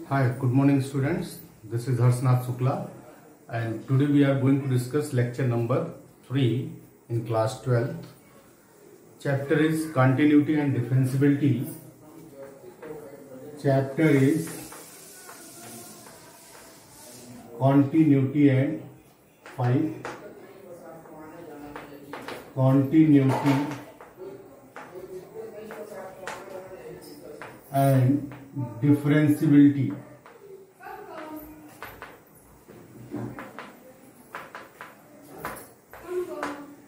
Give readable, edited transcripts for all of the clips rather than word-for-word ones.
Hi, good morning students. This is Harsnath Sukla and today we are going to discuss lecture number 3 in class 12. Chapter is Continuity and Differentiability. Chapter is Continuity and 5. Continuity and differentiability.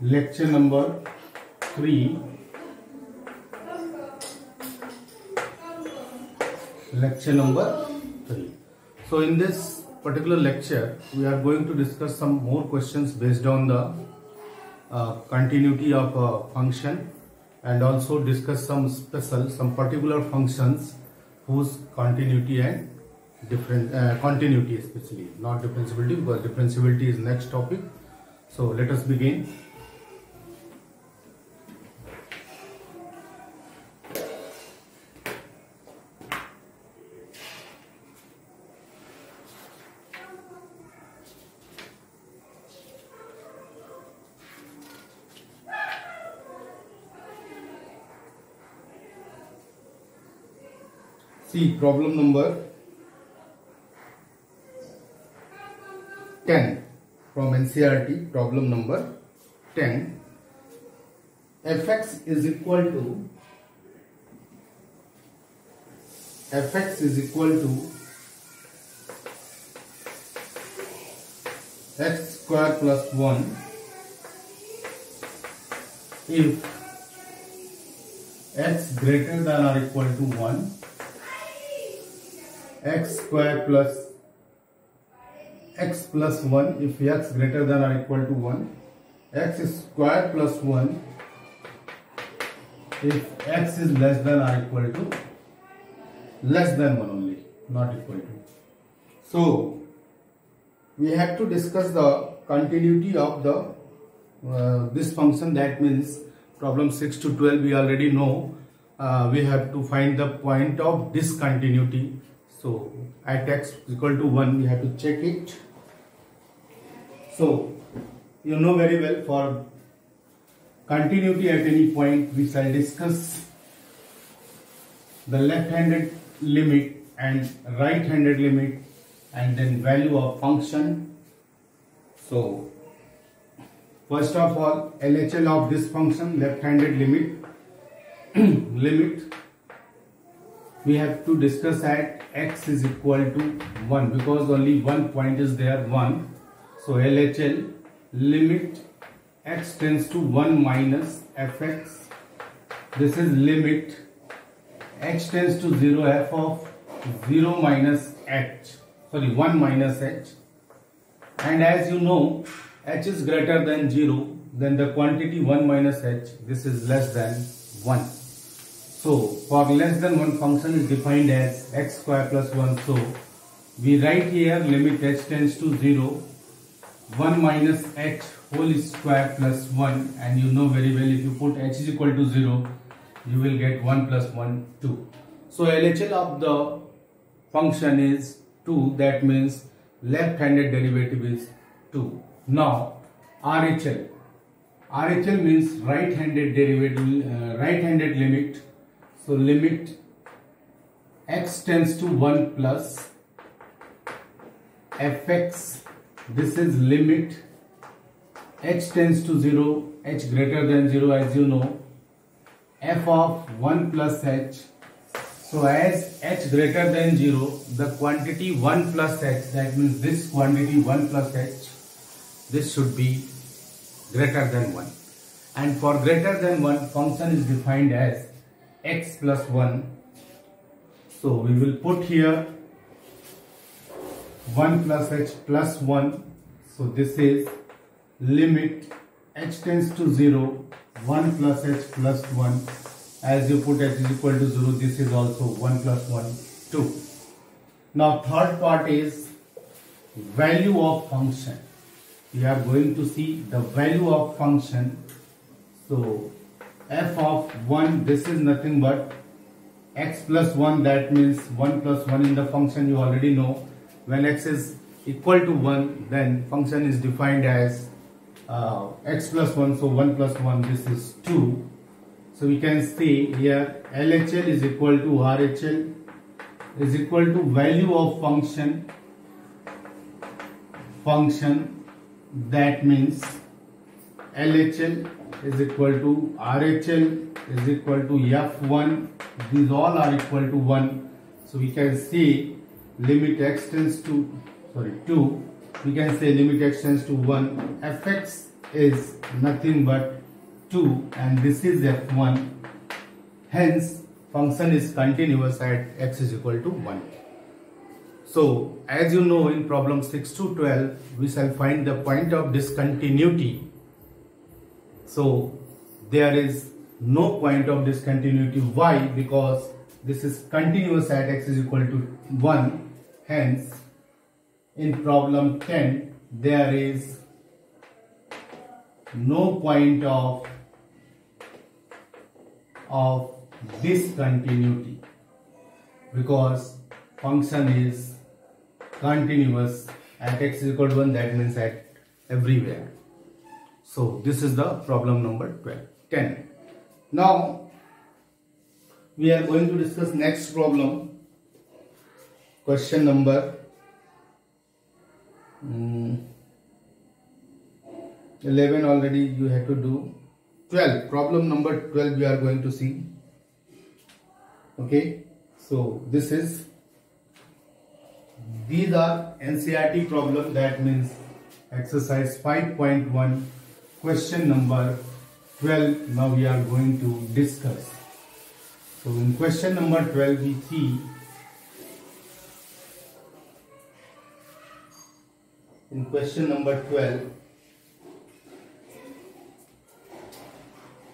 Lecture number 3. Lecture number 3. So in this particular lecture, we are going to discuss some more questions based on the continuity of a function, and also discuss some particular functions whose continuity and continuity especially, not differentiability, because differentiability is next topic. So let us begin. See problem number 10 from NCERT, problem number 10. fx is equal to x square plus 1 if x greater than or equal to 1, x square plus x plus 1 if x greater than or equal to 1, x square plus 1 if x is less than or equal to less than 1 only, not equal to. So we have to discuss the continuity of the this function. That means problem 6 to 12 we already know. We have to find the point of discontinuity. So at x equal to 1 we have to check it. So you know very well, for continuity at any point we shall discuss the left-handed limit and right-handed limit and then value of function. So first of all, LHL of this function, left-handed limit we have to discuss at x is equal to 1, because only one point is there, 1. So LHL limit x tends to 1 minus fx. This is limit x tends to 0 f of 0 minus h, 1 minus h. And as you know, h is greater than 0, then the quantity 1 minus h, this is less than 1. So for less than 1 function is defined as x square plus 1. So we write here limit h tends to 0, 1 minus h whole square plus 1, and you know very well, if you put h is equal to 0, you will get 1 plus 1, 2. So LHL of the function is 2, that means left-handed derivative is 2. Now RHL means right-handed derivative, right-handed limit. So limit x tends to 1 plus fx. This is limit h tends to 0, h greater than 0, as you know, f of 1 plus h. So as h greater than 0, the quantity 1 plus h, that means this quantity 1 plus h, this should be greater than 1. And for greater than 1, function is defined as x plus 1. So we will put here 1 plus h plus 1. So this is limit h tends to 0, 1 plus h plus 1. As you put h is equal to 0, this is also 1 plus 1, 2. Now third part is value of function. We are going to see the value of function. So f of 1, this is nothing but x plus 1, that means 1 plus 1 in the function, you already know. When x is equal to 1, then function is defined as x plus 1, so 1 plus 1, this is 2. So we can see here LHL is equal to RHL is equal to value of function, that means LHL is equal to RHL is equal to F1, these all are equal to 1. So we can see limit x tends to 2, we can say limit x tends to 1, fx is nothing but 2 and this is f1, hence function is continuous at x is equal to 1. So as you know, in problem 6 to 12 we shall find the point of discontinuity. So there is no point of discontinuity. Why? Because this is continuous at x is equal to 1, hence in problem 10 there is no point of discontinuity because function is continuous at x is equal to 1, that means at everywhere. So this is the problem number 10. Now we are going to discuss next problem, question number 11 already you have to do. 12, problem number 12 we are going to see. Okay, so these are NCERT problem, that means exercise 5.1 question number 12 now we are going to discuss. So in question number 12 we see in question number 12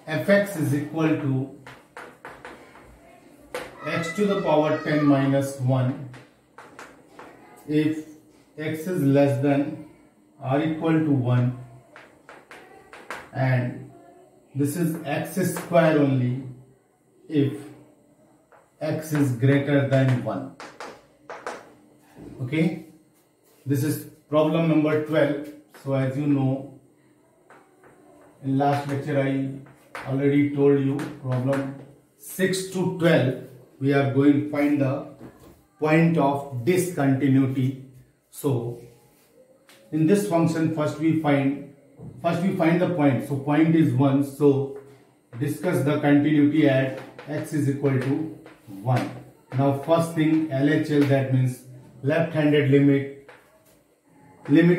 fx is equal to x to the power 10 minus 1 if x is less than or equal to 1 and this is x square only if x is greater than 1. Okay, this is problem number 12. So as you know, in last lecture I already told you problem 6 to 12 we are going to find the point of discontinuity. So in this function first we find the point. So point is 1, so discuss the continuity at x is equal to 1. Now first thing LHL, that means left-handed limit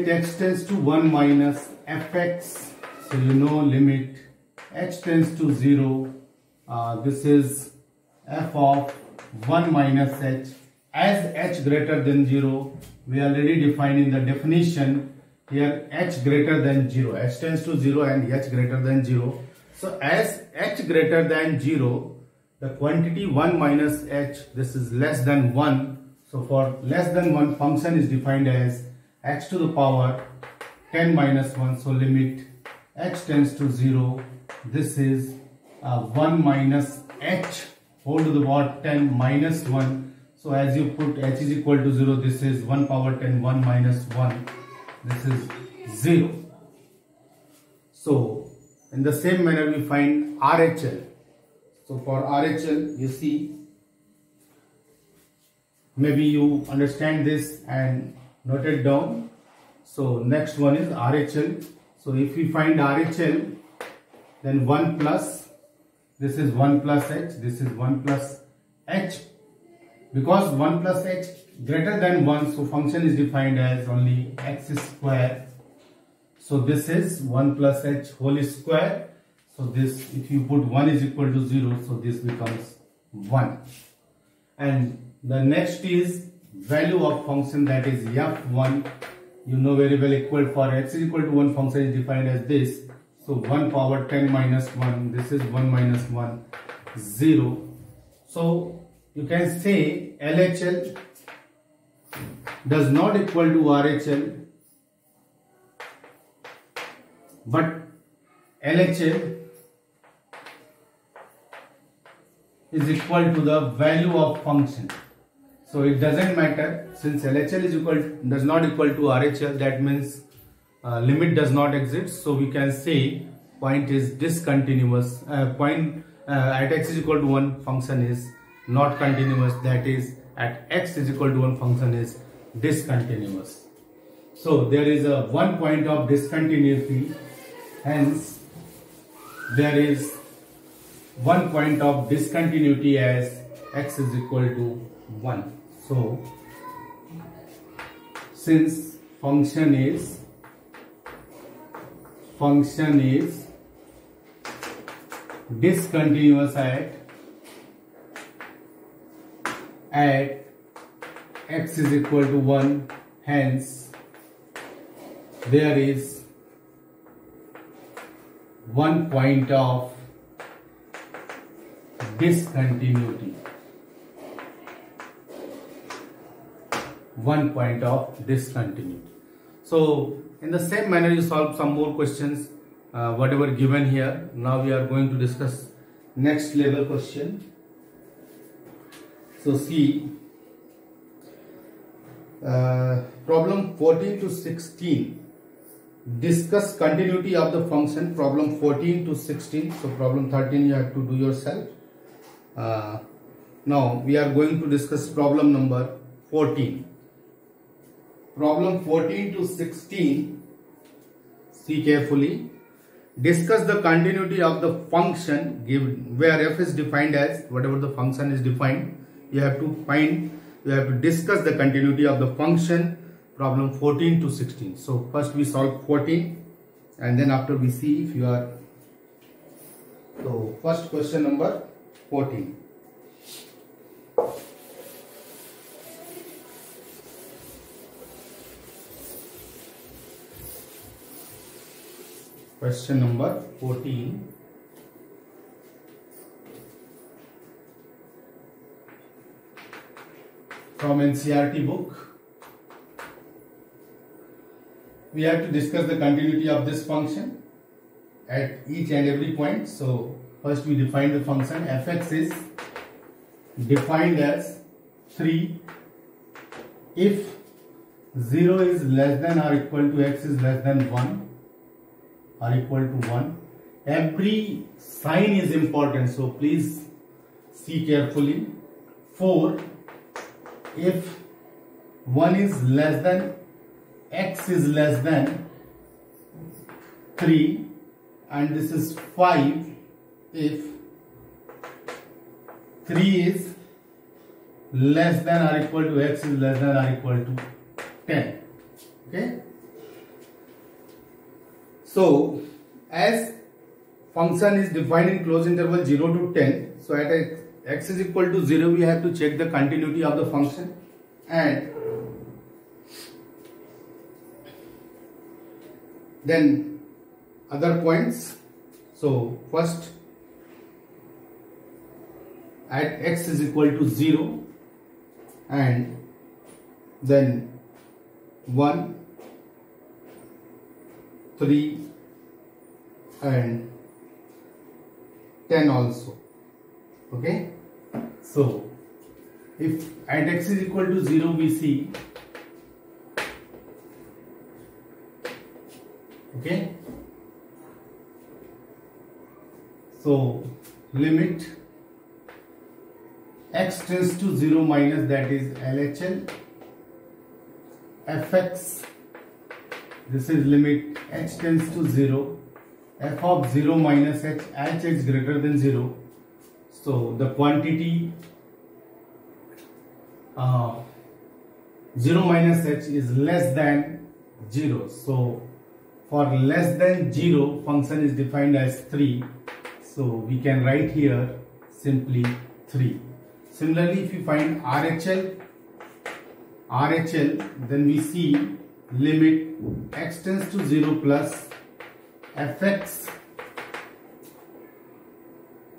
x tends to 1 minus fx. So you know limit x tends to 0, this is f of 1 minus h. As h greater than 0, we already defined in the definition here h greater than 0, h tends to 0 and h greater than 0. So as h greater than 0, the quantity 1 minus h, this is less than 1. So for less than 1, function is defined as x to the power 10 minus 1. So limit x tends to 0, this is 1 minus h whole to the power 10 minus 1. So as you put h is equal to 0, this is 1 power 10, 1 minus 1, this is 0. So in the same manner we find RHL. So for RHL, you see, maybe you understand this and note it down. So next one is RHL. So if we find RHL, then 1 plus, this is 1 plus h, this is 1 plus h. Because 1 plus h greater than 1, so function is defined as only x square. So this is 1 plus h whole square. So this, if you put 1 is equal to 0, so this becomes 1. And the next is value of function, that is f1. You know very well, equal for x is equal to 1, function is defined as this. So 1 power 10 minus 1, this is 1 minus 1, 0. So you can say LHL does not equal to RHL, but LHL is equal to the value of function. So it doesn't matter, since LHL does not equal to RHL, that means limit does not exist. So we can say point is discontinuous. Point at x is equal to 1 function is not continuous, that is at x is equal to 1 function is discontinuous. So there is a 1 point of discontinuity, hence there is 1 point of discontinuity as x is equal to 1. So since function is discontinuous at x is equal to 1, hence there is 1 point of discontinuity. 1 point of discontinuity. So in the same manner you solve some more questions whatever given here. Now we are going to discuss next level question. So see problem 14 to 16. Discuss continuity of the function. Problem 14 to 16. So problem 13 you have to do yourself. Now we are going to discuss problem number 14. Problem 14 to 16. See carefully. Discuss the continuity of the function given, where f is defined as whatever the function is defined. You have to discuss the continuity of the function. Problem 14 to 16. So first we solve 14 and then after we see if you are. So first question number 14. Question number 14. From NCERT book. We have to discuss the continuity of this function at each and every point. So first we define the function. Fx is defined as 3 if 0 is less than or equal to x is less than 1 or equal to 1. Every sign is important, so please see carefully. 4 if 1 is less than x is less than 3, and this is 5 if 3 is less than or equal to x is less than or equal to 10. Okay. So as function is defined in closed interval 0 to 10, so at x is equal to 0 we have to check the continuity of the function, and then other points. So first at x is equal to 0 and then 1, 3 and 10 also. Okay. So if at x is equal to 0 we see, okay, so limit x tends to 0 minus, that is LHL, fx, this is limit h tends to 0, f of 0 minus h, h is greater than 0. So the quantity 0 minus h is less than 0. So for less than 0 function is defined as 3. So we can write here simply 3. Similarly, if you find RHL, then we see limit x tends to 0 plus fx,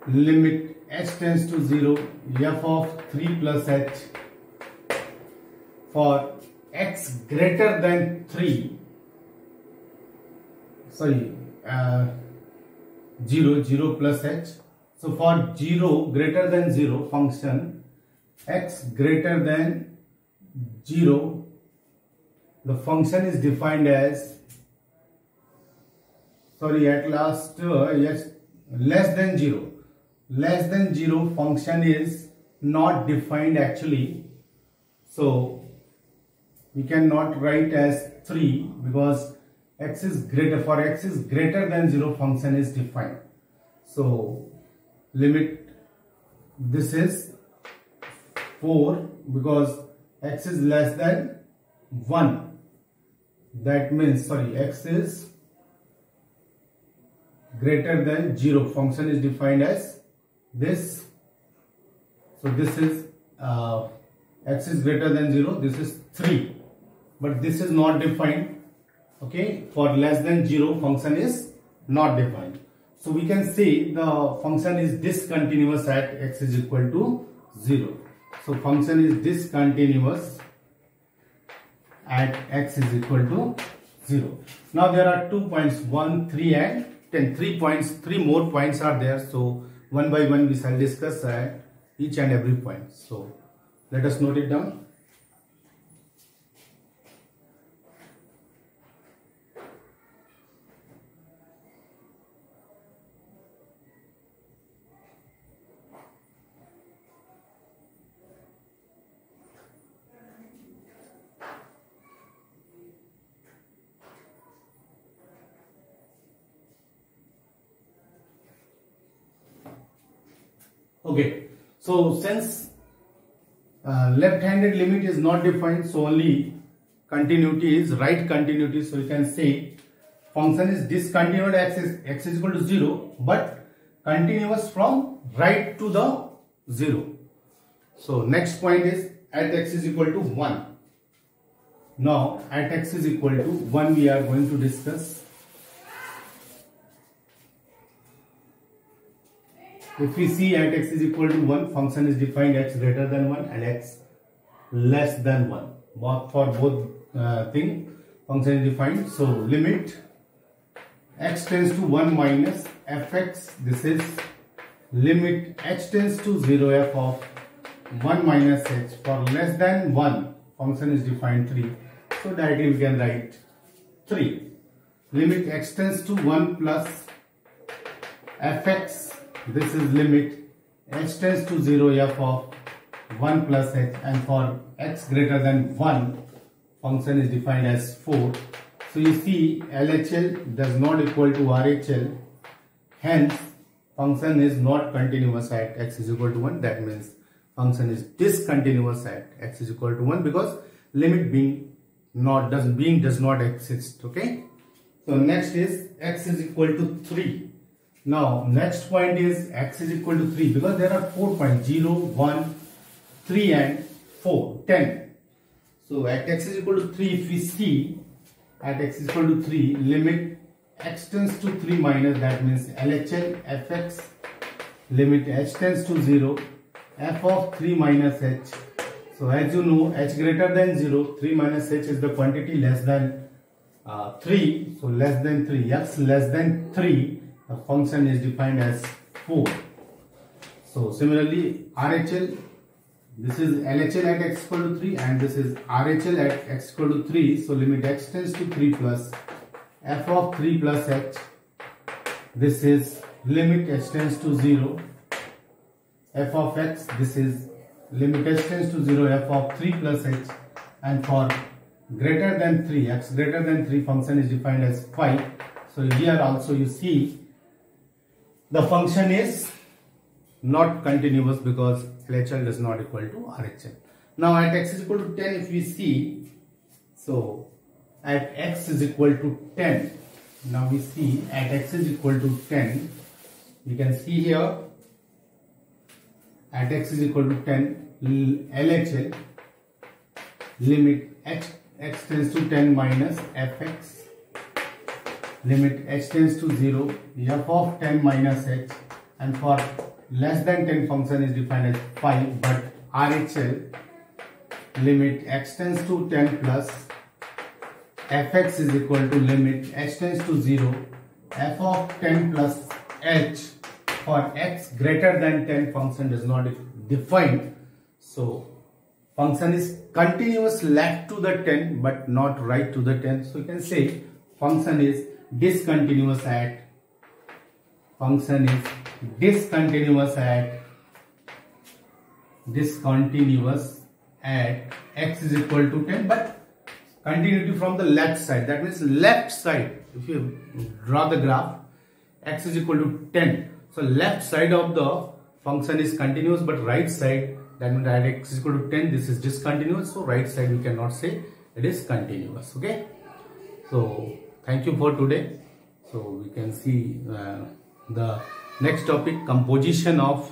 limit h tends to 0, f of 3 plus h. For x greater than 3, sorry, 0 plus h. So for 0 greater than 0 function x greater than 0, the function is defined as, at last, yes, less than 0. Less than 0 function is not defined actually. So we cannot write as 3 because x is greater than 0 function is defined. So limit, this is 4 because x is less than 1. That means, x is greater than 0 function is defined as this. So this is x is greater than 0, this is 3, but this is not defined. Okay, for less than 0 function is not defined. So we can say the function is discontinuous at x is equal to 0. So function is discontinuous at x is equal to 0. Now there are 2 points, 1, 3 and 10. 3 points, 3 more points are there. So one by one we shall discuss each and every point. So let us note it down. Okay, so since left-handed limit is not defined, so only continuity is right continuity. So you can say function is discontinuous at x is equal to 0, but continuous from right to the 0. So next point is at x is equal to 1. Now at x is equal to 1 we are going to discuss. If we see at x is equal to 1, function is defined x greater than 1 and x less than 1. For both thing, function is defined. So limit x tends to 1 minus fx. This is limit x tends to 0 f of 1 minus h. For less than 1, function is defined 3. So directly we can write 3. Limit x tends to 1 plus fx. This is limit h tends to 0 f of 1 plus h, and for x greater than 1 function is defined as 4. So you see LHL does not equal to RHL, hence function is not continuous at x is equal to 1. That means function is discontinuous at x is equal to 1 because limit does not exist. Okay, so next is x is equal to 3. Now next point is x is equal to 3 because there are 4 points 0, 1, 3 and 4, 10. So at x is equal to 3, if we see at x is equal to 3, limit x tends to 3 minus, that means LHL fx, limit h tends to 0 f of 3 minus h. So as you know, h greater than 0, 3 minus h is the quantity less than 3. So less than 3, x less than 3. The function is defined as 4. So similarly RHL, this is LHL at x equal to 3 and this is RHL at x equal to 3. So limit x tends to 3 plus f of 3 plus h. This is limit h tends to 0 f of x. This is limit h tends to 0 f of 3 plus h, and for greater than 3, x greater than 3 function is defined as 5. So here also you see the function is not continuous because LHL does not equal to RHL. Now at x is equal to 10, if we see, so at x is equal to 10, now we see at x is equal to 10, you can see here at x is equal to 10, LHL limit x tends to 10 minus fx, limit h tends to 0 f of 10 minus h, and for less than 10 function is defined as 5, but RHL limit x tends to 10 plus fx is equal to limit h tends to 0 f of 10 plus h. for x greater than 10 function does not define. So function is continuous left to the 10 but not right to the 10. So you can say function is discontinuous at x is equal to 10, but continuity from the left side. That means left side. If you draw the graph, x is equal to 10. So left side of the function is continuous, but right side, that means that x is equal to 10, this is discontinuous. So right side we cannot say it is continuous. Okay. So thank you for today. So we can see the next topic, composition of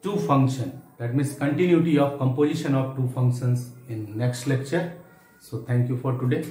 two functions. That means continuity of composition of two functions in next lecture. So thank you for today.